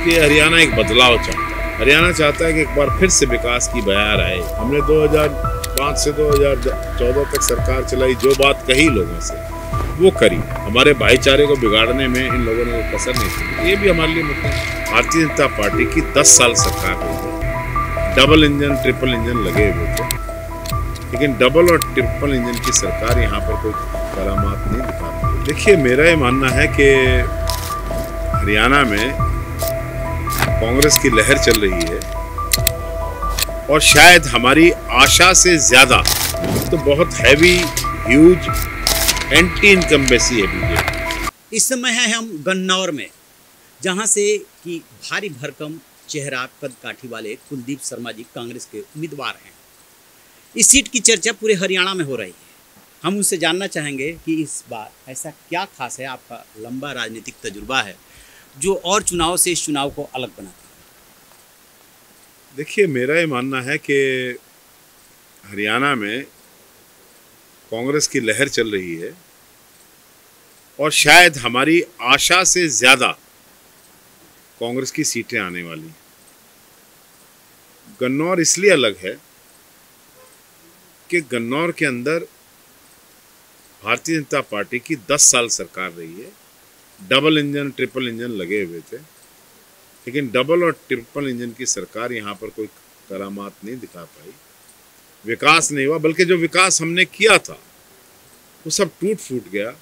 कि हरियाणा एक बदलाव चाहता है। हरियाणा चाहता है कि एक बार फिर से विकास की बयार आए। हमने 2005 से 2014 तक सरकार चलाई, जो बात कही लोगों से वो करी। हमारे भाईचारे को बिगाड़ने में इन लोगों ने कोई कसर नहीं छोड़ी। ये भी हमारे लिए मुद्दा है। भारतीय जनता पार्टी की 10 साल सरकार रही है, डबल इंजन ट्रिपल इंजन लगे हुए थे, लेकिन डबल और ट्रिपल इंजन की सरकार यहाँ पर कोई करामात नहीं दिखाती। देखिए, मेरा ये मानना है कि हरियाणा में कांग्रेस की लहर चल रही है और शायद हमारी आशा से ज़्यादा तो बहुत हैवी ह्यूज एंटी इनकम्बेंसी है बीजेपी। इस समय है हम गन्नौर में, जहां से कि भारी भरकम चेहरा कद काठी वाले कुलदीप शर्मा जी कांग्रेस के उम्मीदवार हैं। इस सीट की चर्चा पूरे हरियाणा में हो रही है। हम उनसे जानना चाहेंगे कि इस बार ऐसा क्या खास है, आपका लंबा राजनीतिक तजुर्बा है जो और चुनाव से इस चुनाव को अलग बनाता है। देखिए, मेरा ये मानना है कि हरियाणा में कांग्रेस की लहर चल रही है और शायद हमारी आशा से ज़्यादा कांग्रेस की सीटें आने वाली। गन्नौर इसलिए अलग है कि गन्नौर के अंदर भारतीय जनता पार्टी की 10 साल सरकार रही है। डबल इंजन ट्रिपल इंजन लगे हुए थे, लेकिन डबल और ट्रिपल इंजन की सरकार यहाँ पर कोई करामात नहीं दिखा पाई। विकास नहीं हुआ, बल्कि जो विकास हमने किया था वो सब टूट फूट गया।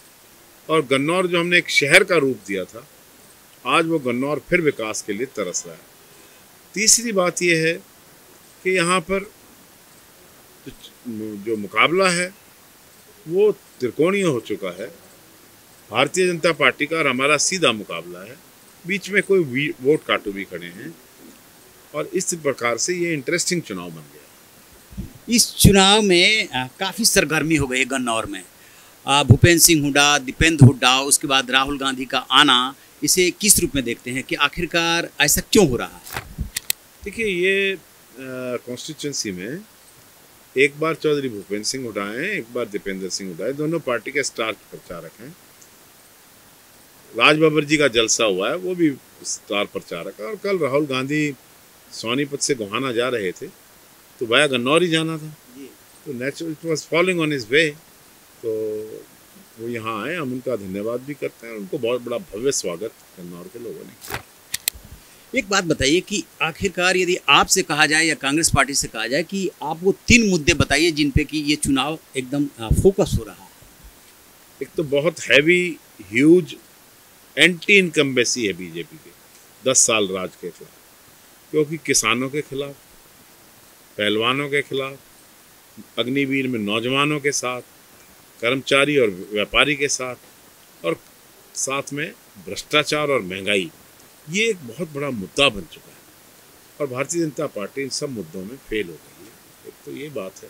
और गन्नौर जो हमने एक शहर का रूप दिया था, आज वो गन्नौर फिर विकास के लिए तरस रहा है। तीसरी बात ये है कि यहाँ पर जो मुकाबला है वो त्रिकोणीय हो चुका है। भारतीय जनता पार्टी का और हमारा सीधा मुकाबला है, बीच में कोई वोट काटू भी खड़े हैं और इस प्रकार से ये इंटरेस्टिंग चुनाव बन गया। इस चुनाव में काफ़ी सरगर्मी हो गई है गन्नौर में। भूपेंद्र सिंह हुड्डा, दीपेंद्र हुड्डा, उसके बाद राहुल गांधी का आना, इसे किस रूप में देखते हैं कि आखिरकार ऐसा क्यों हो रहा है? देखिए, ये कॉन्स्टिट्यूंसी में एक बार चौधरी भूपेंद्र सिंह हुड्डा हैं, एक बार दीपेंद्र सिंह हुड्डा है। दोनों पार्टी के स्टार प्रचारक हैं। राज बब्बर जी का जलसा हुआ है, वो भी स्टार प्रचारक है। और कल राहुल गांधी सोनीपत से गोहाना जा रहे थे तो वाया गन्नौर ही जाना था, तो natural it was following on his way, तो वो यहाँ आए। हम उनका धन्यवाद भी करते हैं। उनको बहुत बड़ा भव्य स्वागत गन्नौर के लोगों ने किया। एक बात बताइए कि आखिरकार यदि आपसे कहा जाए या कांग्रेस पार्टी से कहा जाए कि आप वो 3 मुद्दे बताइए जिन पे कि ये चुनाव एकदम फोकस हो रहा है। एक तो बहुत हैवी ह्यूज एंटी इनकम्बेंसी है बीजेपी के 10 साल राज के खिलाफ, क्योंकि किसानों के खिलाफ, पहलवानों के खिलाफ, अग्निवीर में नौजवानों के साथ, कर्मचारी और व्यापारी के साथ, और साथ में भ्रष्टाचार और महंगाई, ये एक बहुत बड़ा मुद्दा बन चुका है और भारतीय जनता पार्टी इन सब मुद्दों में फेल हो गई है। एक तो ये बात है।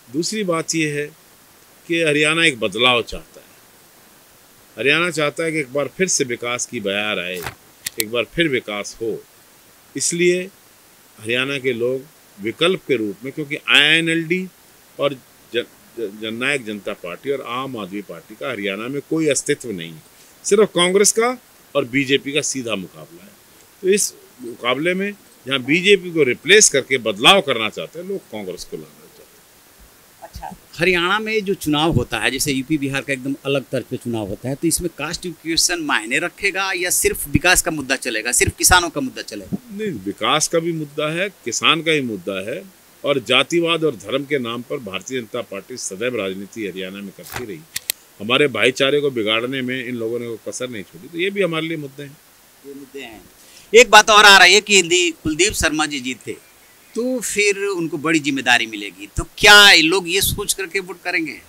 दूसरी बात ये है कि हरियाणा एक बदलाव चाहता है। हरियाणा चाहता है कि एक बार फिर से विकास की बयार आए, एक बार फिर विकास हो। इसलिए हरियाणा के लोग विकल्प के रूप में, क्योंकि INLD और जननायक जनता पार्टी और आम आदमी पार्टी का हरियाणा में कोई अस्तित्व नहीं है, सिर्फ कांग्रेस का और बीजेपी का सीधा मुकाबला है। तो इस मुकाबले में जहाँ बीजेपी को रिप्लेस करके बदलाव करना चाहते हैं लोग, कांग्रेस को लाना चाहते हैं। अच्छा, हरियाणा में जो चुनाव होता है, जैसे यूपी बिहार का एकदम अलग तर्ज पे चुनाव होता है, तो इसमें कास्ट इक्वेशन मायने रखेगा या सिर्फ विकास का मुद्दा चलेगा, सिर्फ किसानों का मुद्दा चलेगा? नहीं, विकास का भी मुद्दा है, किसान का भी मुद्दा है, और जातिवाद और धर्म के नाम पर भारतीय जनता पार्टी सदैव राजनीति हरियाणा में करती रही। हमारे भाईचारे को बिगाड़ने में इन लोगों ने कोई कसर नहीं छोड़ी। तो ये भी हमारे लिए मुद्दे हैं। ये मुद्दे हैं। एक बात और आ रही है कि यदि कुलदीप शर्मा जी जीते तो फिर उनको बड़ी जिम्मेदारी मिलेगी, तो क्या लोग ये सोच करके वोट करेंगे?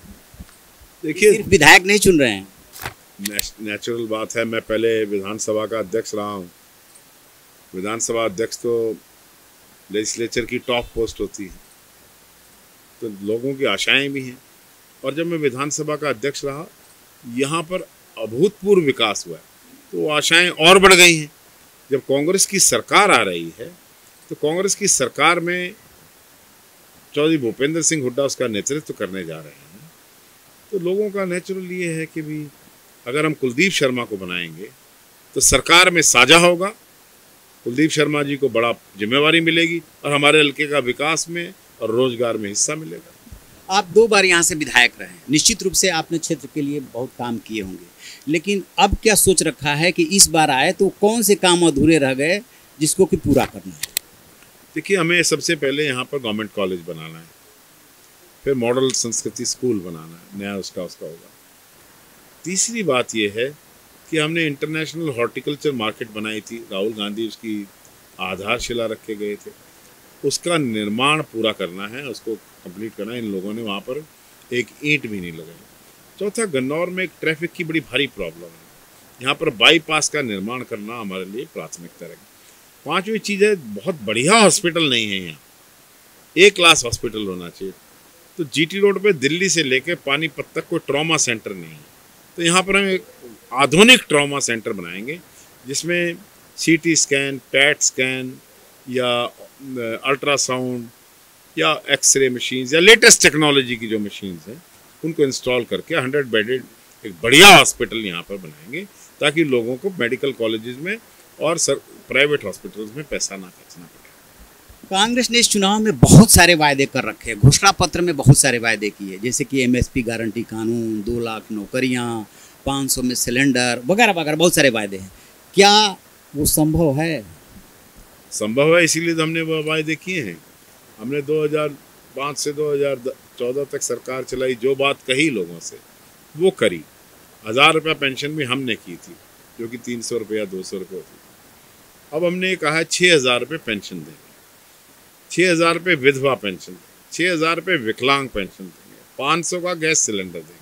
देखिए, सिर्फ विधायक नहीं चुन रहे हैं। नेचुरल बात है। मैं पहले विधानसभा का अध्यक्ष रहा हूँ। विधानसभा अध्यक्ष तो लेजिस्लेचर की टॉप पोस्ट होती है, तो लोगों की आशाएं भी हैं। और जब मैं विधानसभा का अध्यक्ष रहा, यहाँ पर अभूतपूर्व विकास हुआ है, तो वो आशाएं और बढ़ गई हैं। जब कांग्रेस की सरकार आ रही है, तो कांग्रेस की सरकार में चौधरी भूपेंद्र सिंह हुड्डा उसका नेतृत्व करने जा रहे हैं, तो लोगों का नेचुरल ये है कि भी अगर हम कुलदीप शर्मा को बनाएंगे तो सरकार में साझा होगा कुलदीप शर्मा जी को बड़ा जिम्मेवारी मिलेगी और हमारे हल्के का विकास में और रोजगार में हिस्सा मिलेगा। आप 2 बार यहाँ से विधायक रहे हैं, निश्चित रूप से आपने क्षेत्र के लिए बहुत काम किए होंगे, लेकिन अब क्या सोच रखा है कि इस बार आए तो कौन से काम अधूरे रह गए जिसको कि पूरा करना है? देखिए, हमें सबसे पहले यहाँ पर गवर्नमेंट कॉलेज बनाना है, फिर मॉडल संस्कृति स्कूल बनाना है, नया उसका होगा। तीसरी बात यह है कि हमने इंटरनेशनल हॉर्टिकल्चर मार्केट बनाई थी, राहुल गांधी उसकी आधारशिला रखे गए थे, उसका निर्माण पूरा करना है, उसको कंप्लीट करना है। इन लोगों ने वहाँ पर एक ईंट भी नहीं लगाई। चौथा, गन्नौर में एक ट्रैफिक की बड़ी भारी प्रॉब्लम है, यहाँ पर बाईपास का निर्माण करना हमारे लिए प्राथमिकता रहेगी। पांचवी चीज़ है, बहुत बढ़िया हॉस्पिटल नहीं है यहाँ, A क्लास हॉस्पिटल होना चाहिए। तो GT रोड पे दिल्ली से लेकर पानीपत तक कोई ट्रॉमा सेंटर नहीं है, तो यहाँ पर हम एक आधुनिक ट्रॉमा सेंटर बनाएंगे जिसमें CT स्कैन, पैट स्कैन या अल्ट्रासाउंड या एक्सरे मशीन्स या लेटेस्ट टेक्नोलॉजी की जो मशीन्स हैं उनको इंस्टॉल करके 100 बेडेड एक बढ़िया हॉस्पिटल यहाँ पर बनाएंगे, ताकि लोगों को मेडिकल कॉलेजेस में और प्राइवेट हॉस्पिटल्स में पैसा ना खर्चना पड़े। कांग्रेस ने इस चुनाव में बहुत सारे वायदे कर रखे हैं, घोषणा पत्र में बहुत सारे वायदे किए, जैसे कि MSP गारंटी कानून, 2 लाख नौकरियां, 500 में सिलेंडर वगैरह वगैरह, बहुत सारे वायदे हैं। क्या वो संभव है? संभव है, इसीलिए तो हमने वो वायदे किए हैं। हमने 2005 से 2014 तक सरकार चलाई, जो बात कही लोगों से वो करी। 1000 रुपया पेंशन भी हमने की थी, जो कि 300 रुपया 200 रुपये होती थी। अब हमने कहा है 6000 रुपये पेंशन देंगे, 6000 रुपये विधवा पेंशन, 6000 रुपये विकलांग पेंशन देंगे, 500 का गैस सिलेंडर देंगे,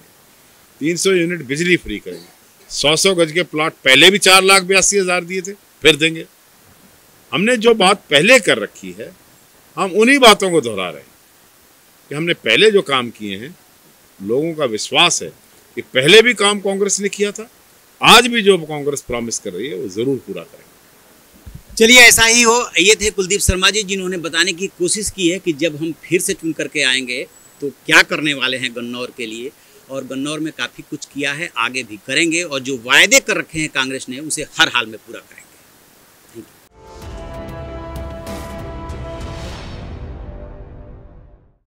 300 यूनिट बिजली फ्री करेंगे, 100 गज के प्लॉट पहले भी 4,82,000 दिए थे, फिर देंगे। हमने जो बात पहले कर रखी है, हम उन्हीं बातों को दोहरा रहे हैं कि हमने पहले जो काम किए हैं, लोगों का विश्वास है कि पहले भी काम कांग्रेस ने किया था, आज भी जो कांग्रेस प्रॉमिस कर रही है वो जरूर पूरा करेंगे। चलिए, ऐसा ही हो। ये थे कुलदीप शर्मा जी, जिन्होंने बताने की कोशिश की है कि जब हम फिर से चुन करके आएंगे तो क्या करने वाले हैं गन्नौर के लिए, और गन्नौर में काफ़ी कुछ किया है, आगे भी करेंगे, और जो वायदे कर रखे हैं कांग्रेस ने उसे हर हाल में पूरा करेंगे।